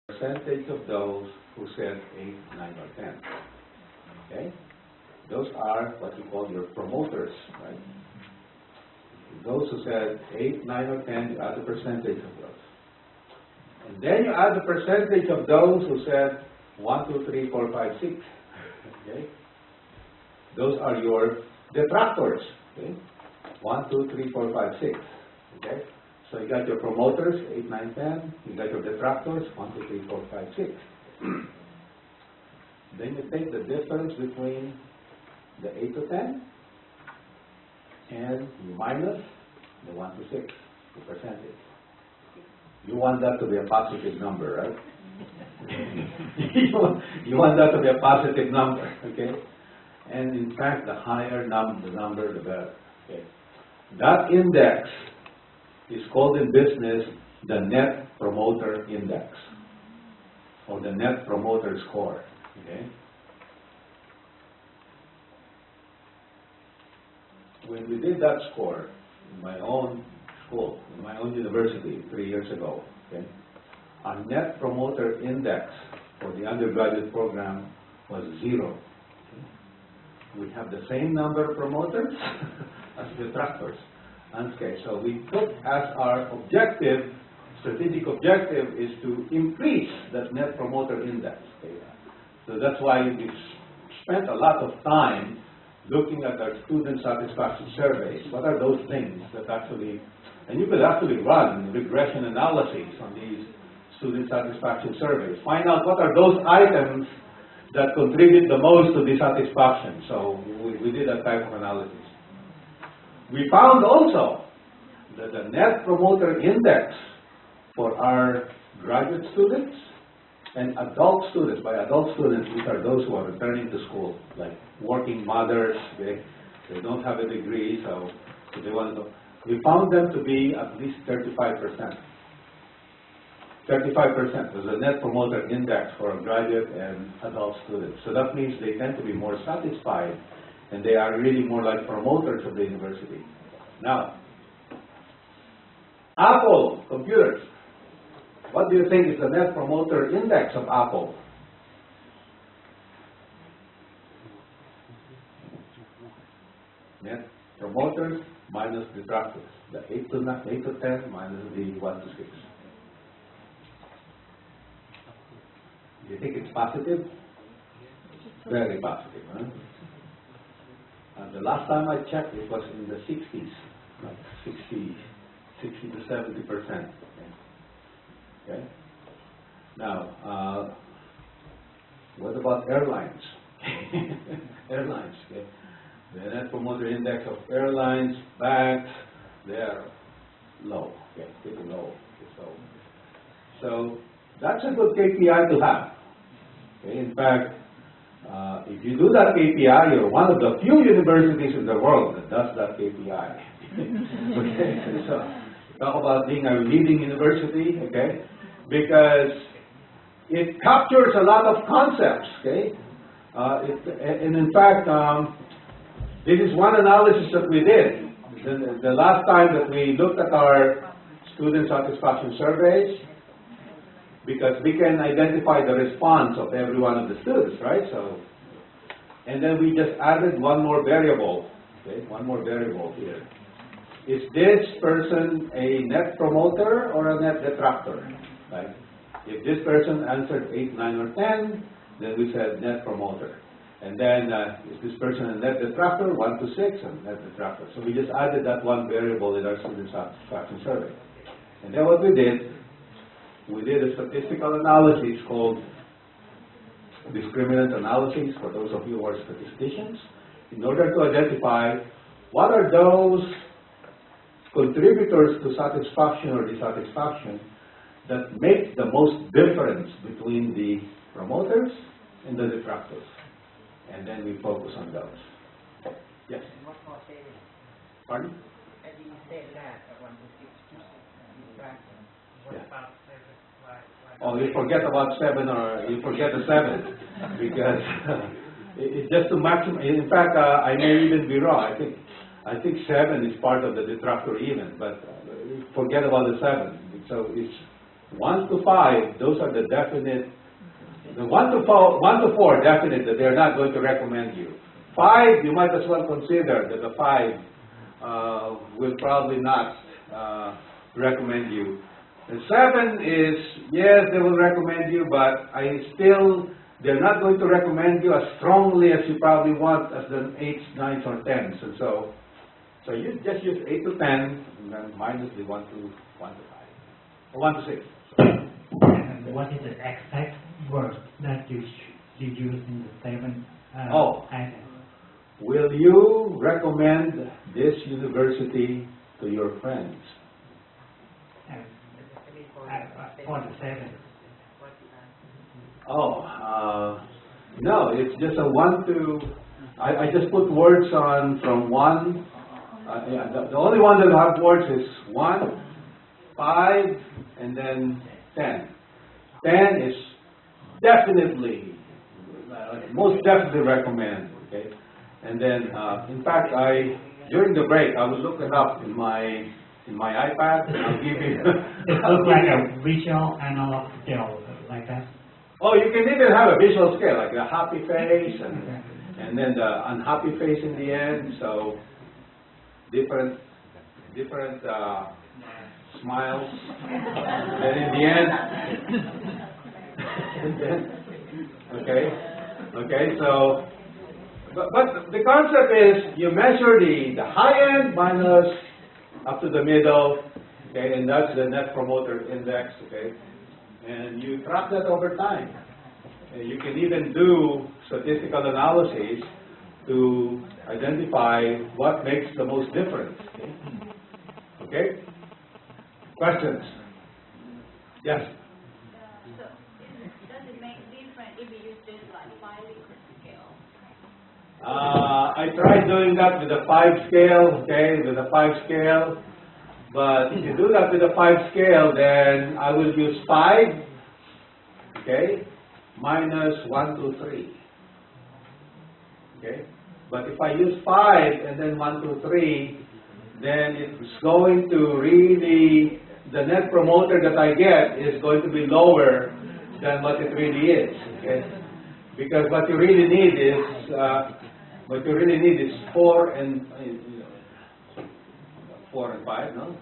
percentage of those who said 8, 9, or 10. Okay? Those are what you call your promoters, right? Those who said 8, 9, or 10, you add the percentage of those. And then you add the percentage of those who said 1, 2, 3, 4, 5, 6. Okay? Those are your detractors. Okay? 1, 2, 3, 4, 5, 6. Okay? So you got your promoters, 8, 9, 10. You got your detractors, 1, 2, 3, 4, 5, 6. Then you take the difference between the 8 to 10 and you minus the 1 to 6, the percentage. You want that to be a positive number, right? you want that to be a positive number, okay? And in fact, the higher the number, the better. Okay? That index is called in business the Net Promoter Index, or the Net Promoter Score. Okay? When we did that score in my own school, in my own university 3 years ago, okay, our Net Promoter Index for the undergraduate program was 0. Okay? We have the same number of promoters as detractors. Okay, so we took as our objective, strategic objective, is to increase that Net Promoter Index. Okay? So that's why we spent a lot of time looking at our student satisfaction surveys. What are those things that actually, and you could actually run regression analyses on these student satisfaction surveys. Find out what are those items that contribute the most to dissatisfaction. So we did that type of analysis. We found also that the Net Promoter Index for our graduate students and adult students, by adult students, these are those who are returning to school, like working mothers, they don't have a degree, so they want to go. We found them to be at least 35%. 35% was the Net Promoter Index for graduate and adult students. So that means they tend to be more satisfied, and they are really more like promoters of the university. Now, Apple computers. What do you think is the Net Promoter Index of Apple? Net promoters minus detractors. The 8 to 10 minus the 1 to 6. Do you think it's positive? Very positive, huh? And the last time I checked, it was in the 60s, like 60 to 70%. Okay. Now, what about airlines? Airlines. Okay. The Net Promoter Index of airlines, banks, they are low. Okay, pretty low. Okay, so that's a good KPI to have. Okay. In fact, if you do that KPI, you're one of the few universities in the world that does that KPI. Okay. So talk about being a leading university. Okay. Because it captures a lot of concepts, okay? And in fact, this is one analysis that we did. The last time that we looked at our student satisfaction surveys, because we can identify the response of every one of the students, right? So, and then we just added one more variable, okay? One more variable here. Is this person a net promoter or a net detractor? Right? If this person answered 8, 9, or 10, then we said net promoter. And then is this person a net detractor, 1 to 6, and net detractor. So we just added that one variable in our student satisfaction survey. And then what we did a statistical analysis called discriminant analysis, for those of you who are statisticians, in order to identify what are those contributors to satisfaction or dissatisfaction that make the most difference between the promoters and the detractors. And then we focus on those. Yes? What more saving? Pardon? And you said that I want to fix detractors. What Yeah. about 7? Oh, you forget about 7, or you forget the 7, because it's just to maximize. In fact, I may even be wrong. I think 7 is part of the detractor even, but forget about the 7. So it's 1 to 5, those are the definite. The 1 to 4, definite that they're not going to recommend you. 5, you might as well consider that the 5 will probably not recommend you. And 7 is, yes, they will recommend you, but they're not going to recommend you as strongly as you probably want as the 8s, 9s, or 10s. And so you just use 8 to 10, and then minus the 1 to 5, or 1 to 6. And what is the exact word that you use in the 7 item? Will you recommend this university to your friends? For the 7. No, it's just a 1 to, I just put words on from 1, the only one that have words is 1, 5, and then 10. 10 is definitely, most definitely recommend, okay? And then, in fact, during the break, I will look it up in my iPad, and I'll give you... It looks like a visual analog scale, like that? Oh, you can even have a visual scale, like a happy face, and then the unhappy face in the end, so different smiles, and in the end, okay, so, but the concept is you measure the high end minus up to the middle, okay, and that's the Net Promoter Index, okay, and you track that over time. And you can even do statistical analysis to identify what makes the most difference. Okay? Questions? Yes? So, does it make difference if you use this like 5 scale? I tried doing that with the 5 scale, okay, with the 5 scale. But if you do that with the 5 scale, then I will use 5, okay, minus 1, 2, 3. Okay? But if I use 5 and then 1, 2, 3, then it's going to really, the net promoter that I get is going to be lower than what it really is. Okay? Because what you really need is 4 and 5, no?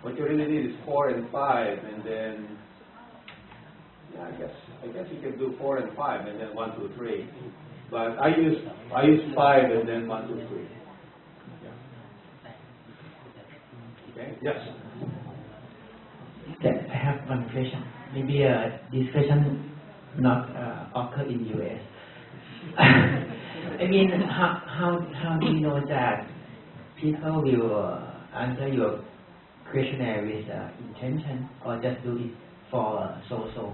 What you really need is 4 and 5, and then I guess you can do 4 and 5, and then 1, 2, 3. But I use 5 and then 1, 2, 3. Okay. Yes. Okay, I have one question. Maybe this question not occur in US. I mean, how do you know that people will answer your questionnaire with intention, or just do it for so-so?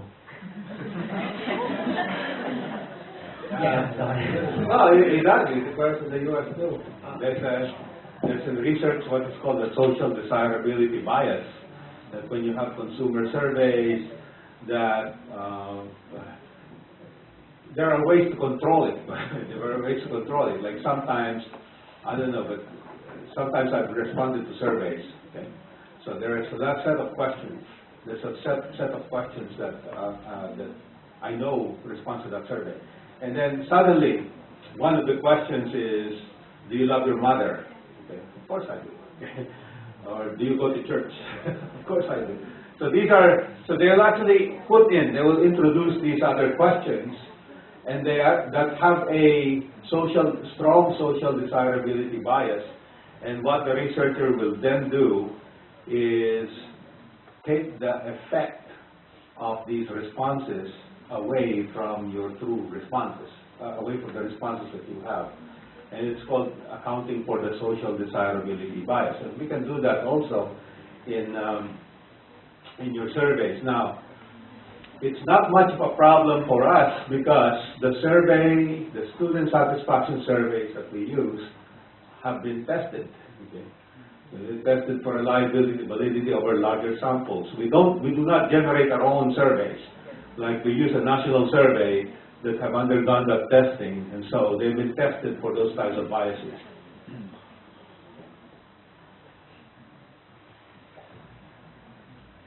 Yeah, sorry. Well, it does. It occurs in the U.S. too. There's a research what is called the social desirability bias. That when you have consumer surveys, that there are ways to control it. There are ways to control it. Like sometimes, I don't know, but sometimes I've responded to surveys. Okay, so there's that set of questions. There's a set of questions that I know responds to that survey. And then suddenly, one of the questions is, do you love your mother? Okay, of course I do. Okay. Or do you go to church? Of course I do. So they'll actually they will introduce these other questions, and that have a strong social desirability bias. And what the researcher will then do is take the effect of these responses away from your true responses, away from the responses that you have. And it's called accounting for the social desirability bias. And we can do that also in your surveys. Now, it's not much of a problem for us because the student satisfaction surveys that we use have been tested. Okay? They're tested for reliability, validity over larger samples. We do not generate our own surveys. Like we use a national survey that have undergone that testing, and so they've been tested for those types of biases.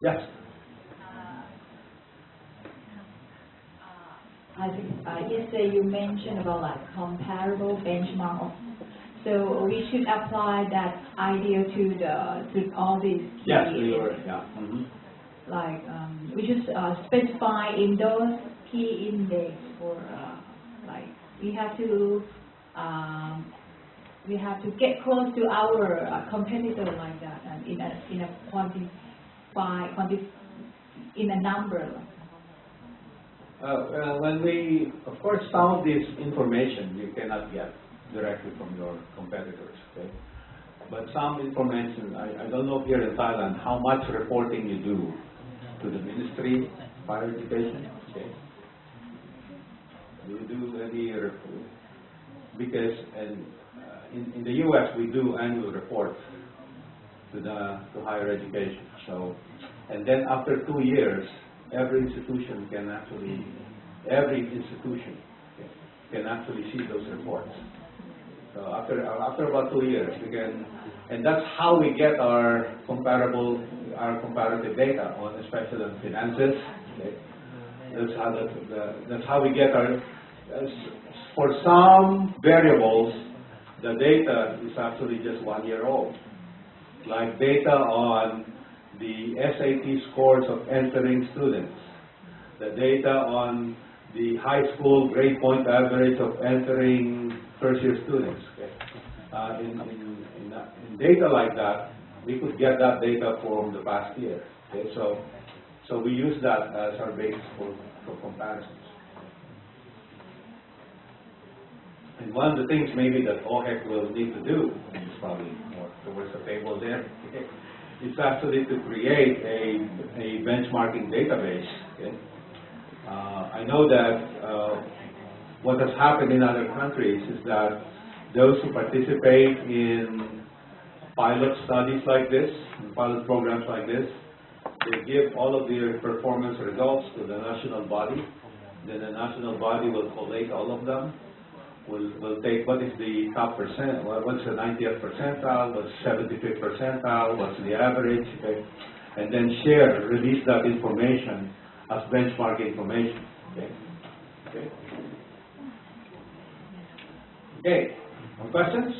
Yes? I think yesterday you mentioned about like comparable benchmark. So we should apply that idea to all these key Yes, we were, areas. yeah. Mhm. Like we should specify in those key index for like we have to get close to our competitor like that, and in a in a number. Well, when we, of course, some of this information you cannot get directly from your competitors, okay? But some information, I don't know here in Thailand how much reporting you do to the Ministry of Higher Education, okay? Do you do any report? Because in the U.S. we do annual reports to higher education. So, and then after 2 years, every institution can actually see those reports. So after about 2 years, we can, and that's how we get our comparative data on, especially on finances. Okay? That's how we get our. For some variables, the data is actually just 1 year old, like data on the SAT scores of entering students, the data on the high school grade point average of entering first-year students. Okay? In data like that, we could get that data from the past year. Okay? So we use that as our basis for comparisons. And one of the things maybe that OHEC will need to do, and it's probably more towards the table there, okay, is actually to create a benchmarking database. Okay? I know that what has happened in other countries is that those who participate in pilot studies like this, in pilot programs like this, they give all of their performance results to the national body. Then the national body will collate all of them. We'll take what is the top percent, what's the 90th percentile, what's 75th percentile, what's the average, okay? And then release that information as benchmark information. Okay. Okay. Okay. More questions?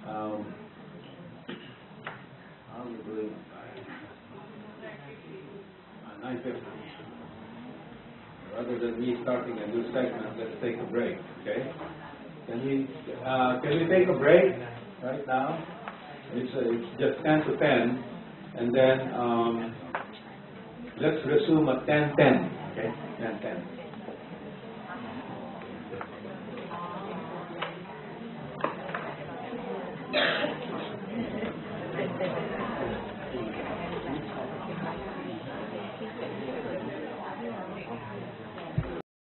How are we doing? 9:50. Rather than me starting a new segment, let's take a break, okay? Can we take a break right now? It's just 10 to 10, and then let's resume at 10:10, okay? 10:10.